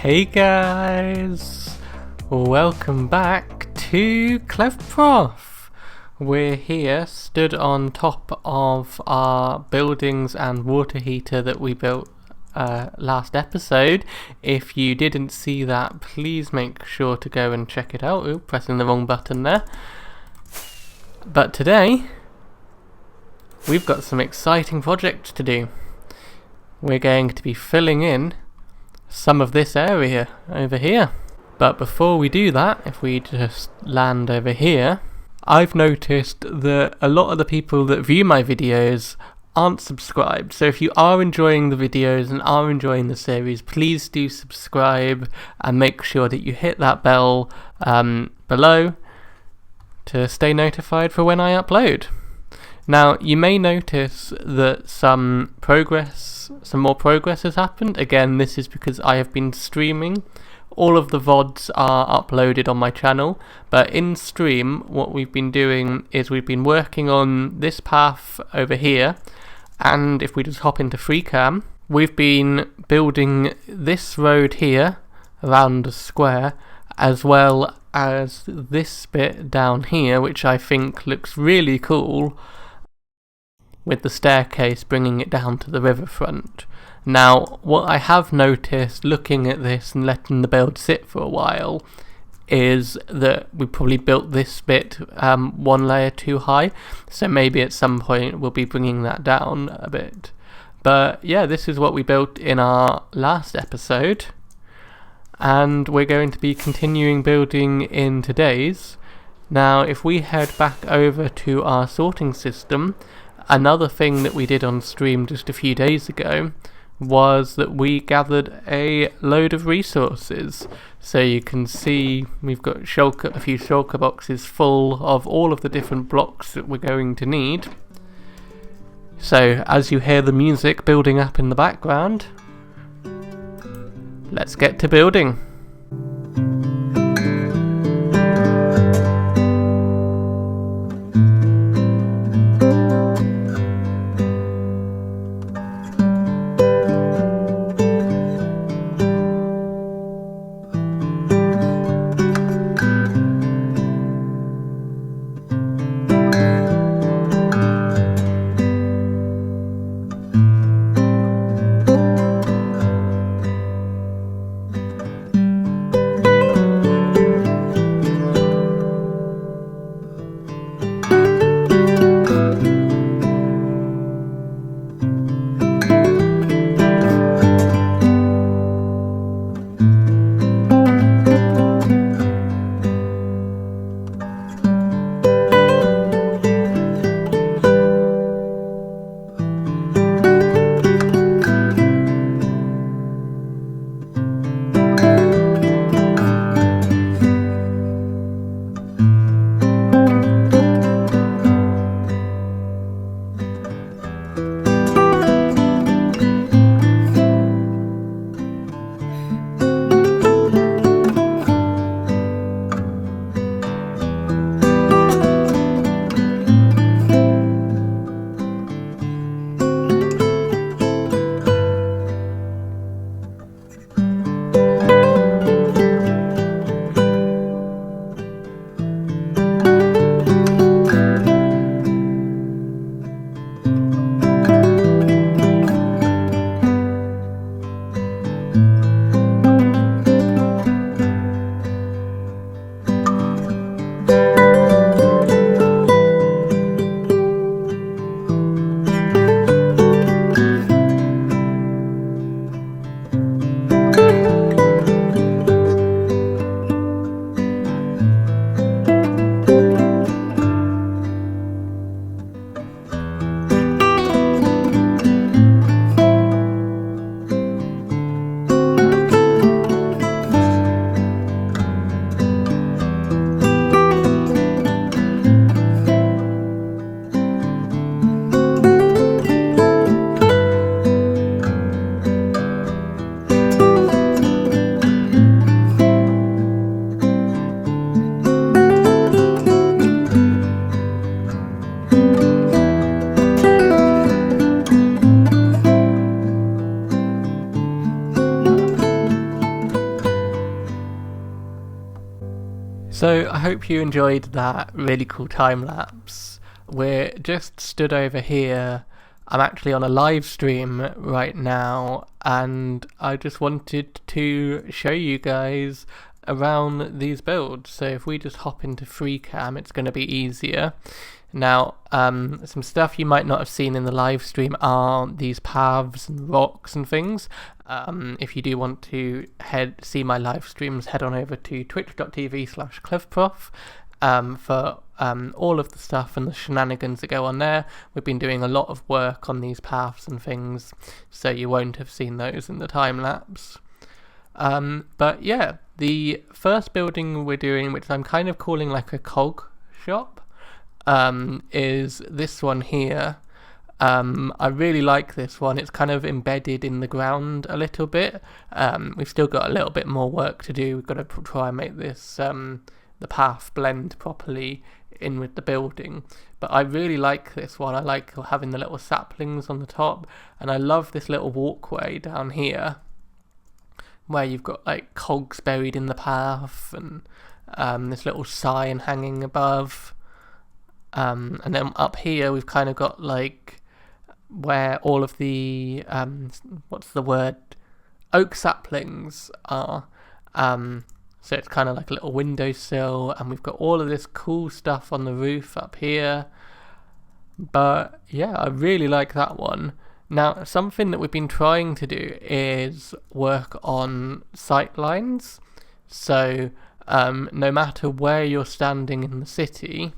Hey guys, welcome back to Clevprof. We're here, stood on top of our buildings and water heater that we built last episode. If you didn't see that, please make sure to go and check it out. Ooh, pressing the wrong button there. But today, we've got some exciting projects to do. We're going to be filling in some of this area over here. But before we do that, if we just land over here, I've noticed that a lot of the people that view my videos aren't subscribed. So if you are enjoying the videos and are enjoying the series, please do subscribe and make sure that you hit that bell below to stay notified for when I upload. Now, you may notice that some more progress has happened. Again, this is because I have been streaming. All of the VODs are uploaded on my channel, but in stream, what we've been doing is we've been working on this path over here, and if we just hop into FreeCam, we've been building this road here around the square, as well as this bit down here, which I think looks really cool, with the staircase bringing it down to the riverfront. Now, what I have noticed looking at this and letting the build sit for a while is that we probably built this bit one layer too high, so maybe at some point we'll be bringing that down a bit. But yeah, this is what we built in our last episode, and we're going to be continuing building in today's. Now, if we head back over to our sorting system, another thing that we did on stream just a few days ago was that we gathered a load of resources. So you can see we've got a few shulker boxes full of all of the different blocks that we're going to need. So as you hear the music building up in the background, let's get to building. So I hope you enjoyed that really cool time lapse. We're just stood over here. I'm actually on a live stream right now, and I just wanted to show you guys around these builds. So if we just hop into free cam, it's going to be easier. Now, some stuff you might not have seen in the live stream are these paths and rocks and things. If you do want to see my live streams, head on over to twitch.tv/Clevprof for all of the stuff and the shenanigans that go on there. We've been doing a lot of work on these paths and things, so you won't have seen those in the time lapse. But yeah, the first building we're doing, which I'm kind of calling like a cog shop, is this one here. I really like this one. It's kind of embedded in the ground a little bit. We've still got a little bit more work to do. We've got to try and make this the path blend properly in with the building. But I really like this one. I like having the little saplings on the top, and I love this little walkway down here where you've got like cogs buried in the path and this little sign hanging above. And then up here we've kind of got like where all of the oak saplings are. So it's kind of like a little windowsill, and we've got all of this cool stuff on the roof up here. But yeah, I really like that one. Now, something that we've been trying to do is work on sight lines. So no matter where you're standing in the city,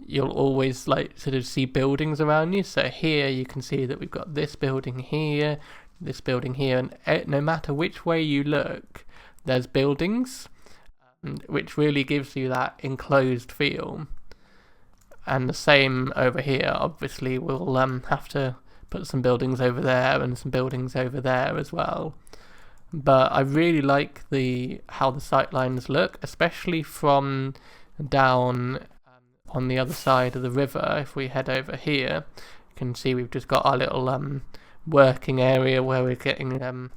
you'll always like sort of see buildings around you. So here you can see that we've got this building here, and no matter which way you look, there's buildings, which really gives you that enclosed feel. And the same over here. Obviously we'll have to put some buildings over there and some buildings over there as well. But I really like how the sight lines look, especially from down on the other side of the river. If we head over here, you can see we've just got our little working area where we're getting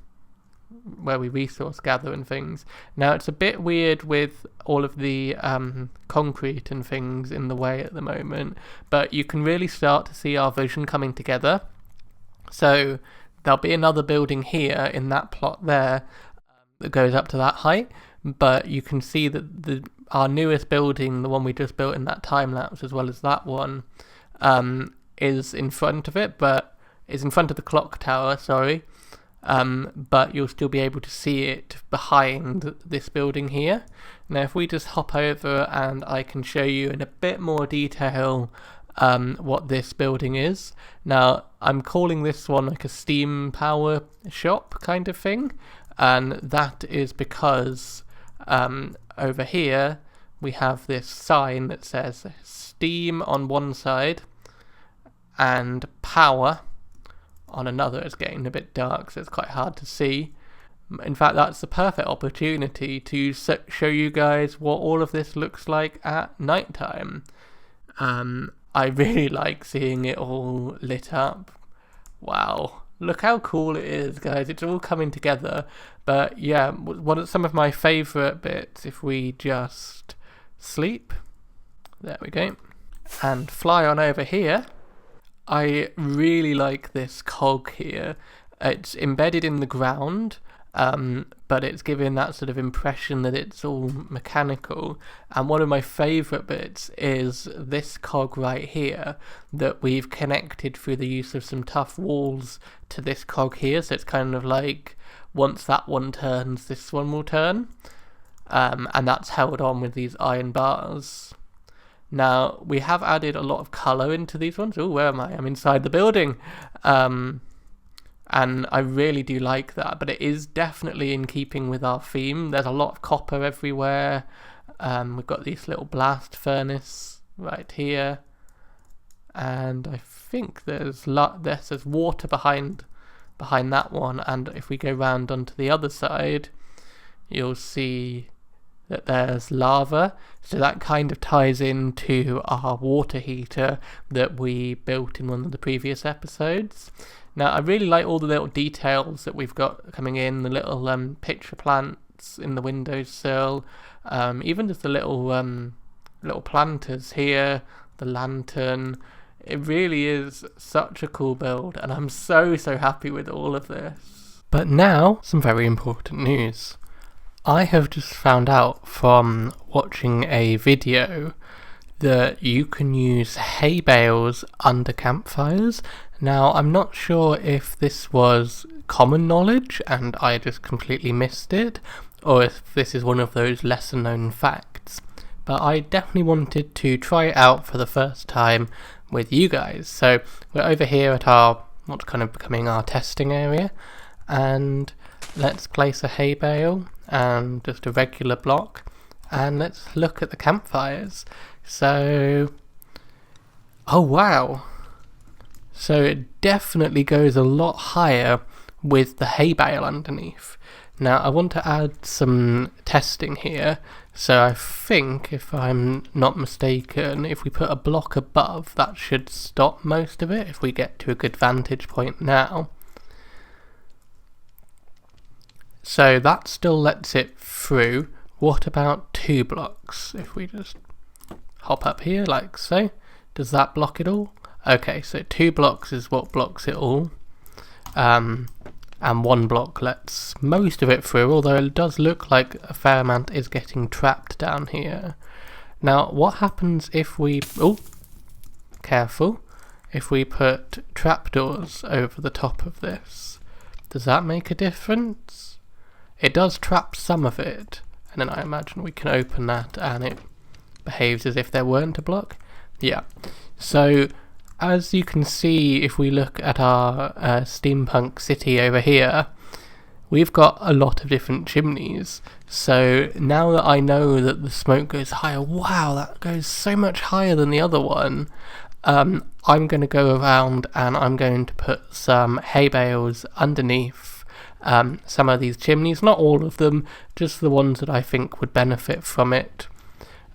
where we resource gather and things. Now it's a bit weird with all of the concrete and things in the way at the moment, but you can really start to see our vision coming together. So there'll be another building here in that plot there that goes up to that height, but you can see that our newest building, the one we just built in that time lapse, as well as that one, is in front of it, but is in front of the clock tower, sorry. But you'll still be able to see it behind this building here. Now if we just hop over and I can show you in a bit more detail what this building is. Now I'm calling this one like a steam power shop kind of thing, and that is because over here we have this sign that says steam on one side and power on another. It's getting a bit dark, so it's quite hard to see. In fact, that's the perfect opportunity to show you guys what all of this looks like at nighttime. I really like seeing it all lit up. Wow, look how cool it is, guys. It's all coming together. But yeah, some of my favourite bits, if we just sleep, there we go, and fly on over here. I really like this cog here. It's embedded in the ground, but it's giving that sort of impression that it's all mechanical. And one of my favourite bits is this cog right here that we've connected through the use of some tough walls to this cog here. So it's kind of like once that one turns, this one will turn. And that's held on with these iron bars. Now, we have added a lot of colour into these ones. Oh, where am I? I'm inside the building. And I really do like that, but it is definitely in keeping with our theme. There's a lot of copper everywhere. We've got this little blast furnace right here. And I think there's water behind that one. And if we go round onto the other side, you'll see that there's lava, so that kind of ties into our water heater that we built in one of the previous episodes. Now I really like all the little details that we've got coming in, the little pitcher plants in the windowsill, Even just the little planters here, the lantern. It really is such a cool build, and I'm so happy with all of this. But now, some very important news. I have just found out from watching a video that you can use hay bales under campfires. Now, I'm not sure if this was common knowledge and I just completely missed it, or if this is one of those lesser known facts. But I definitely wanted to try it out for the first time with you guys. So we're over here at our, what's kind of becoming our testing area, and let's place a hay bale and just a regular block, and let's look at the campfires. So, oh wow, so it definitely goes a lot higher with the hay bale underneath. Now I want to add some testing here, so I think, if I'm not mistaken, if we put a block above, that should stop most of it if we get to a good vantage point now. So that still lets it through. What about 2 blocks? If we just hop up here like so, does that block it all? Okay, so 2 blocks is what blocks it all. And 1 block lets most of it through, although it does look like a fair amount is getting trapped down here. Now, what happens if we... oh, careful. If we put trapdoors over the top of this, does that make a difference? It does trap some of it, and then I imagine we can open that and it behaves as if there weren't a block. Yeah, so as you can see, if we look at our steampunk city over here, we've got a lot of different chimneys. So now that I know that the smoke goes higher, wow, that goes so much higher than the other one, I'm going to go around and I'm going to put some hay bales underneath some of these chimneys, not all of them, just the ones that I think would benefit from it,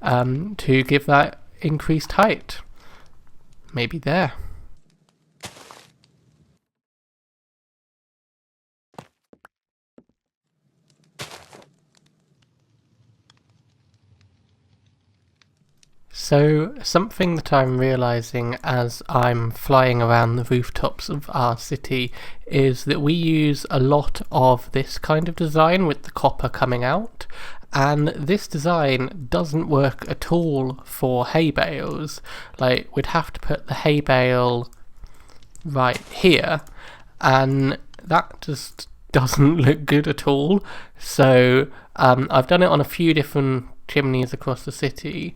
to give that increased height. Maybe there. So, something that I'm realising as I'm flying around the rooftops of our city is that we use a lot of this kind of design with the copper coming out, and this design doesn't work at all for hay bales. Like, we'd have to put the hay bale right here, and that just doesn't look good at all. So I've done it on a few different chimneys across the city,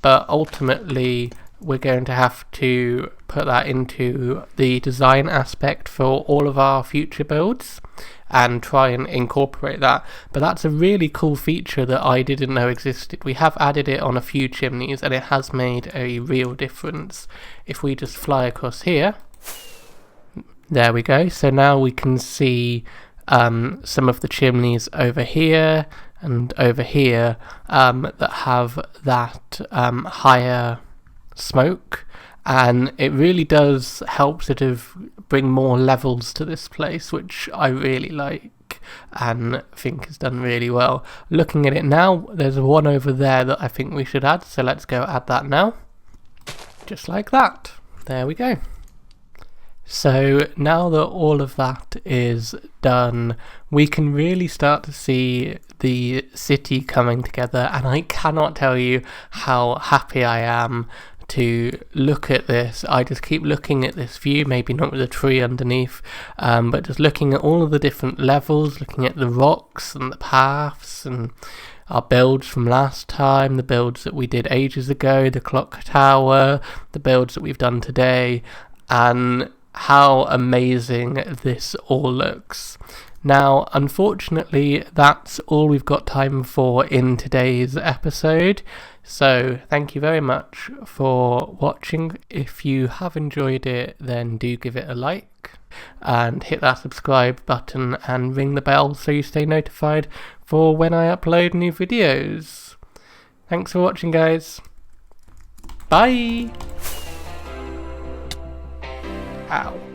but ultimately we're going to have to put that into the design aspect for all of our future builds and try and incorporate that. But that's a really cool feature that I didn't know existed. We have added it on a few chimneys and it has made a real difference. If we just fly across here, there we go. So now we can see some of the chimneys over here and over here that have that higher smoke, and it really does help sort of bring more levels to this place, which I really like and think is done really well. Looking at it now, there's one over there that I think we should add, so let's go add that now. Just like that. There we go. So now that all of that is done, we can really start to see the city coming together, and I cannot tell you how happy I am to look at this. I just keep looking at this view, maybe not with a tree underneath, but just looking at all of the different levels, looking at the rocks and the paths and our builds from last time, the builds that we did ages ago, the clock tower, the builds that we've done today, and how amazing this all looks. Now, unfortunately, that's all we've got time for in today's episode, so thank you very much for watching. If you have enjoyed it, then do give it a like and hit that subscribe button and ring the bell so you stay notified for when I upload new videos. Thanks for watching, guys. Bye! Ow.